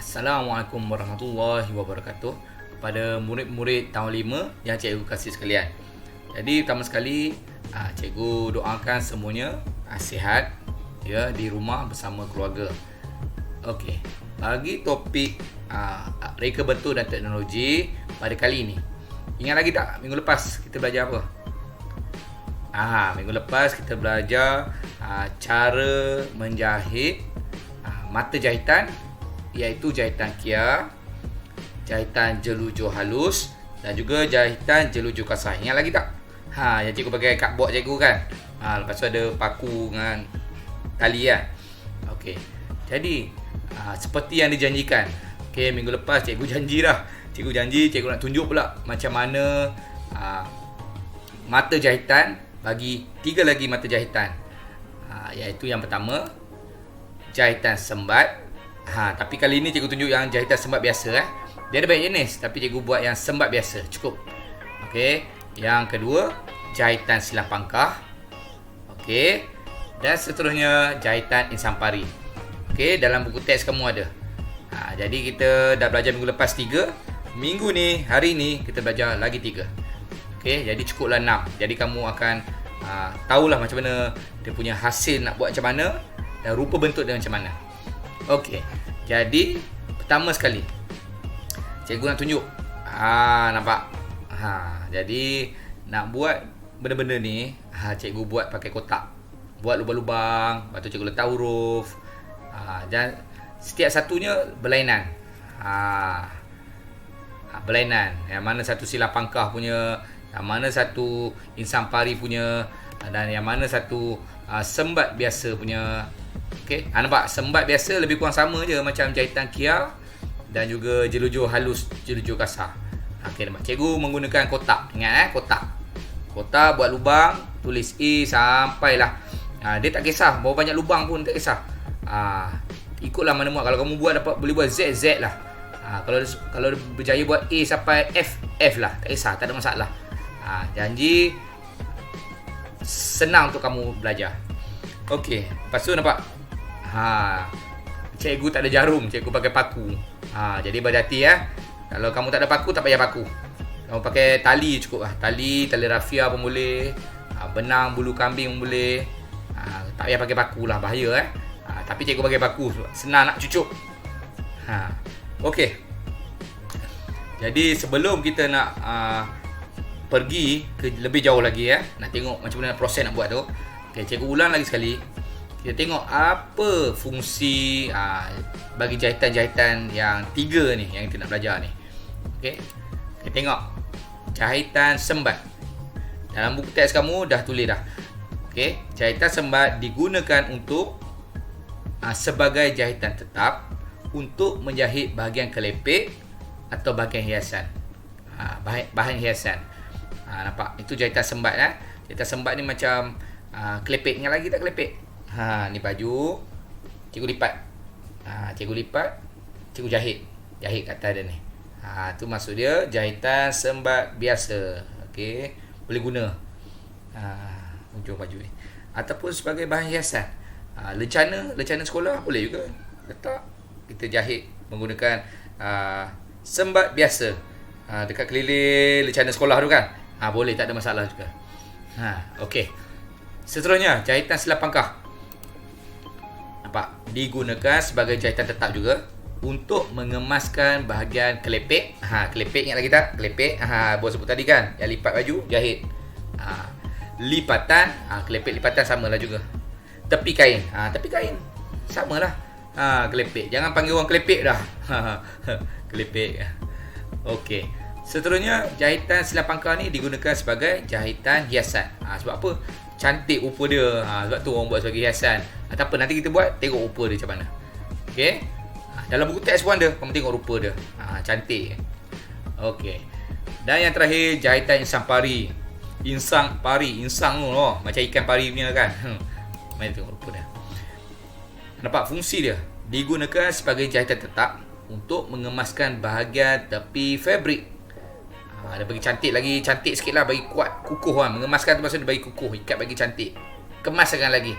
Assalamualaikum warahmatullahi wabarakatuh. Pada murid-murid tahun 5 yang cikgu kasih sekalian. Jadi pertama sekali cikgu doakan semuanya sihat ya di rumah bersama keluarga. Okey. Bagi topik reka bentuk dan teknologi pada kali ini. Ingat lagi tak minggu lepas kita belajar apa? Minggu lepas kita belajar cara menjahit mata jahitan, iaitu jahitan Kia, jahitan jelujur halus dan juga jahitan jelujur kasar. Ingat lagi tak? Yang cikgu pakai cardboard cikgu kan. Lepas tu ada paku dengan tali kan. Okey. Jadi seperti yang dijanjikan. Okey, minggu lepas cikgu janji dah. Cikgu janji cikgu nak tunjuk pula macam mana mata jahitan, bagi 3 lagi mata jahitan. Iaitu yang pertama jahitan sembat. Tapi kali ni cikgu tunjuk yang jahitan sembat biasa. Dia ada banyak jenis, tapi cikgu buat yang sembat biasa cukup. Okey. Yang kedua, jahitan silang pangkah. Okey. Dan seterusnya jahitan insang pari. Okey, dalam buku teks kamu ada. Jadi kita dah belajar minggu lepas 3. Minggu ni, hari ni kita belajar lagi 3. Okey, jadi cukuplah 6. Jadi kamu akan tahulah macam mana dia punya hasil nak buat macam mana dan rupa bentuk dia macam mana. Okey. Jadi pertama sekali cikgu nak tunjuk. Nampak? Jadi nak buat benda-benda ni, cikgu buat pakai kotak. Buat lubang-lubang, lepas tu cikgu letak huruf. Dan setiap satunya berlainan. Berlainan. Yang mana satu silang pangkah punya, yang mana satu insang pari punya, dan yang mana satu sembat biasa punya. Okey, nampak sembat biasa lebih kurang sama je macam jahitan Kia dan juga jelujur halus, jelujur kasar. Okey, nampak cikgu menggunakan kotak. Ingat kotak. Kotak buat lubang, tulis A sampailah. Dia tak kisah berapa banyak lubang pun tak kisah. Ikutlah mana muat. Kalau kamu buat dapat boleh buat Z lah. Kalau berjaya buat A sampai F lah, tak kisah, tak ada masalah. Janji senang untuk kamu belajar. Okey, lepas tu nampak cikgu tak ada jarum, cikgu pakai paku. Jadi berhati kalau kamu tak ada paku, tak payah paku. Kamu pakai tali cukup lah. Tali rafia pun boleh. Benang bulu kambing pun boleh. Tak payah pakai paku lah, bahaya tapi cikgu pakai paku, senang nak cucuk. Okey. Jadi sebelum kita nak pergi ke lebih jauh lagi nak tengok macam mana proses nak buat tu. Okey, cikgu ulang lagi sekali. Kita tengok apa fungsi bagi jahitan-jahitan yang 3 ni yang kita nak belajar ni. Okey. Kita tengok jahitan sembat. Dalam buku teks kamu dah tulis dah. Okey, jahitan sembat digunakan untuk sebagai jahitan tetap untuk menjahit bahagian kelepek atau bahagian hiasan. Bahan hiasan. Nampak? Itu jahitan sembat Jahitan sembat ni macam kelepek. Ingat lagi tak kelepek? Ni baju cikgu lipat. Cikgu lipat, cikgu jahit kat atas dia ni. Tu maksud dia jahitan sembat biasa. Okey, boleh guna ujung baju ni ataupun sebagai bahan hiasan. Lencana sekolah boleh juga letak. Kita jahit menggunakan sembat biasa. Dekat keliling lencana sekolah tu kan. Boleh, tak ada masalah juga. Okey. Seterusnya jahitan silang pangkah. Nampak? Digunakan sebagai jahitan tetap juga untuk mengemaskan bahagian kelepek. Kelepek ingat lagi tak? Kelepek. Bos sebut tadi kan, yang lipat baju, jahit. Lipatan, kelepek lipatan samalah juga. Tepi kain. Tepi kain samalah. Kelepek. Jangan panggil orang kelepek dah. Kelepek. Okey. Seterusnya jahitan silang pangkah ni digunakan sebagai jahitan hiasan. Sebab apa? Cantik rupa dia. Sebab tu orang buat sebagai hiasan. Tak apa, nanti kita buat, tengok rupa dia macam mana. Okey. Dalam buku teks pun ada, kamu tengok rupa dia. Cantik. Okey. Dan yang terakhir jahitan insang pari. Insang tu macam ikan pari punya kan. Mari tengok rupa dia. Nampak fungsi dia? Digunakan sebagai jahitan tetap untuk mengemaskan bahagian tepi fabrik. Dia bagi cantik lagi, cantik sikit lah, bagi kuat, kukuh kan. Mengemaskan tu maksud dia bagi kukuh, ikat bagi cantik, kemaskan lagi.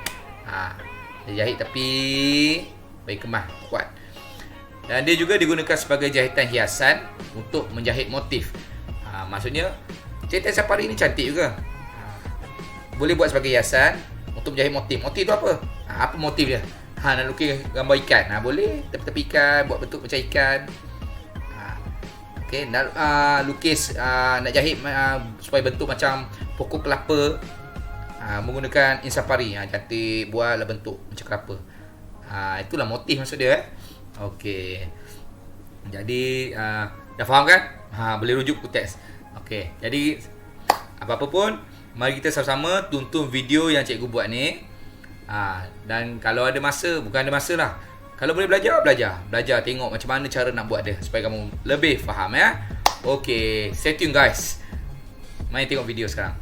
Dia jahit tepi, bagi kemas, kuat. Dan dia juga digunakan sebagai jahitan hiasan untuk menjahit motif. Maksudnya jahitan safari ni cantik juga. Boleh buat sebagai hiasan untuk menjahit motif. Motif tu apa? Apa motif dia? Nak lukis gambar ikan. Boleh tepi-tepi ikan, buat bentuk macam ikan. Okey, nak lukis, nak jahit supaya bentuk macam pokok kelapa. Menggunakan insafari. Cantik, buatlah bentuk macam kelapa. Itulah motif maksud dia. Okey. Jadi dah faham kan? Boleh rujuk ke teks. Okey. Jadi apa-apa pun, mari kita sama-sama tonton video yang cikgu buat ni. Dan kalau ada masa, bukan ada masa lah, kalau boleh belajar tengok macam mana cara nak buat dia supaya kamu lebih faham ya. Okey, stay tune guys. Mari tengok video sekarang.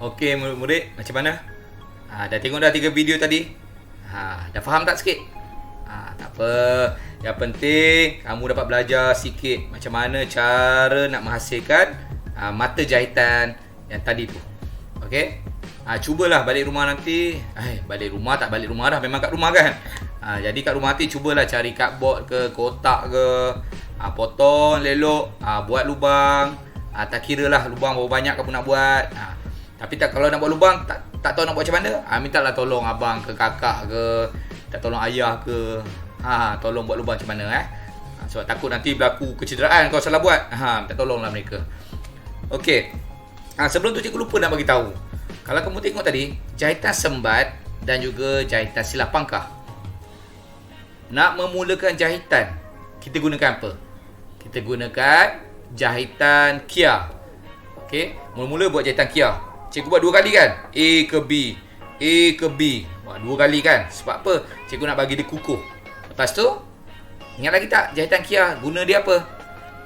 Okey murid-murid, macam mana? Dah tengok dah 3 video tadi? Dah faham tak sikit? Tak apa. Yang penting kamu dapat belajar sikit macam mana cara nak menghasilkan mata jahitan yang tadi tu. Okey? Cubalah balik rumah nanti. Balik rumah tak balik rumah dah, memang kat rumah kan. Jadi kat rumah nanti cubalah cari cardboard ke, kotak ke, potong, lelok, buat lubang. Tak kira lah lubang berapa banyak kamu nak buat. Tapi kalau nak buat lubang tak tahu nak buat macam mana, mintalah tolong abang ke kakak ke, tak tolong ayah ke. Tolong buat lubang macam mana sebab takut nanti berlaku kecederaan kalau salah buat. Minta tolonglah mereka. Okey. Sebelum tu cikgu lupa nak bagi tahu. Kalau kamu tengok tadi, jahitan sembat dan juga jahitan silah pangkah. Nak memulakan jahitan, kita gunakan apa? Kita gunakan jahitan kia. Okey, mula-mula buat jahitan kia. Cikgu buat 2 kali kan? A ke B, A ke B. 2 kali kan? Sebab apa? Cikgu nak bagi dia kukuh. Lepas tu, ingat lagi tak jahitan kia guna dia apa?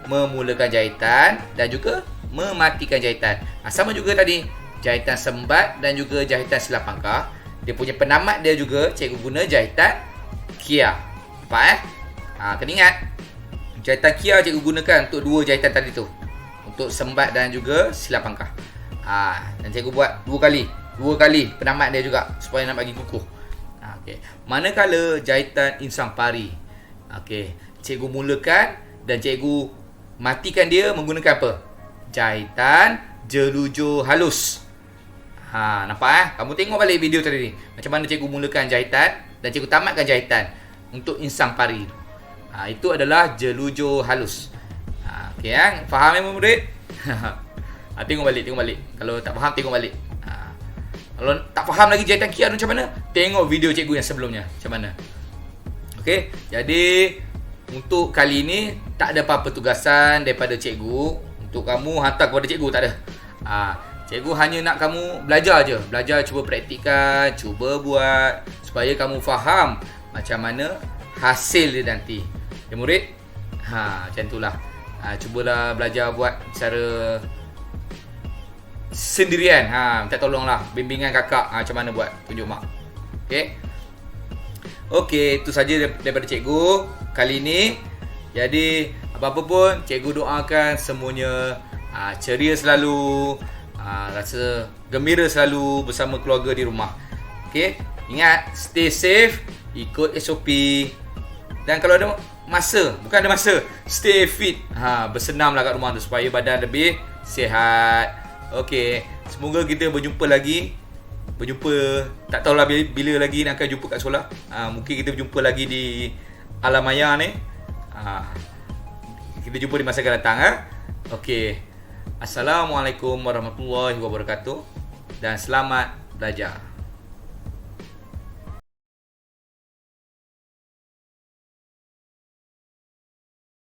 Memulakan jahitan dan juga mematikan jahitan. Sama juga tadi, jahitan sembat dan juga jahitan silah pangkah. Dia punya penamat dia juga cikgu guna jahitan kia. Nampak kena ingat, jahitan kia cikgu gunakan untuk 2 jahitan tadi tu, untuk sembat dan juga silah pangkah. Dan cikgu buat 2 kali penamat dia juga supaya nak bagi kukuh. Okey. Manakala jahitan insang pari, cikgu mulakan dan cikgu matikan dia menggunakan apa? Jahitan jelujur halus. Nampak Kamu tengok balik video tadi ni, macam mana cikgu mulakan jahitan dan cikgu tamatkan jahitan untuk insang pari. Itu adalah jelujur halus. Okey faham murid? Tengok balik. Kalau tak faham tengok balik. Kalau tak faham lagi jahitan kia macam mana, tengok video cikgu yang sebelumnya macam mana. Okey, jadi untuk kali ini tak ada apa-apa tugasan daripada cikgu untuk kamu hantar kepada cikgu, tak ada. Cikgu hanya nak kamu belajar je. Belajar, cuba praktikkan, cuba buat supaya kamu faham macam mana hasil dia nanti. Ya murid? Macam itulah. Cubalah belajar buat secara sendirian. Minta tolonglah bimbingan kakak macam mana buat, tunjuk mak. Okey, itu saja daripada cikgu kali ini. Jadi apa-apa pun cikgu doakan semuanya ceria selalu, rasa gembira selalu bersama keluarga di rumah. Okey, ingat stay safe, ikut SOP, dan kalau ada masa, bukan ada masa, stay fit. Bersenamlah kat rumah tu supaya badan lebih sihat. Okey, semoga kita berjumpa lagi. Tak tahulah bila lagi nak akan jumpa kat sekolah. Mungkin kita berjumpa lagi di alam maya ni. Kita jumpa di masa akan datang. Okey. Assalamualaikum warahmatullahi wabarakatuh dan selamat belajar.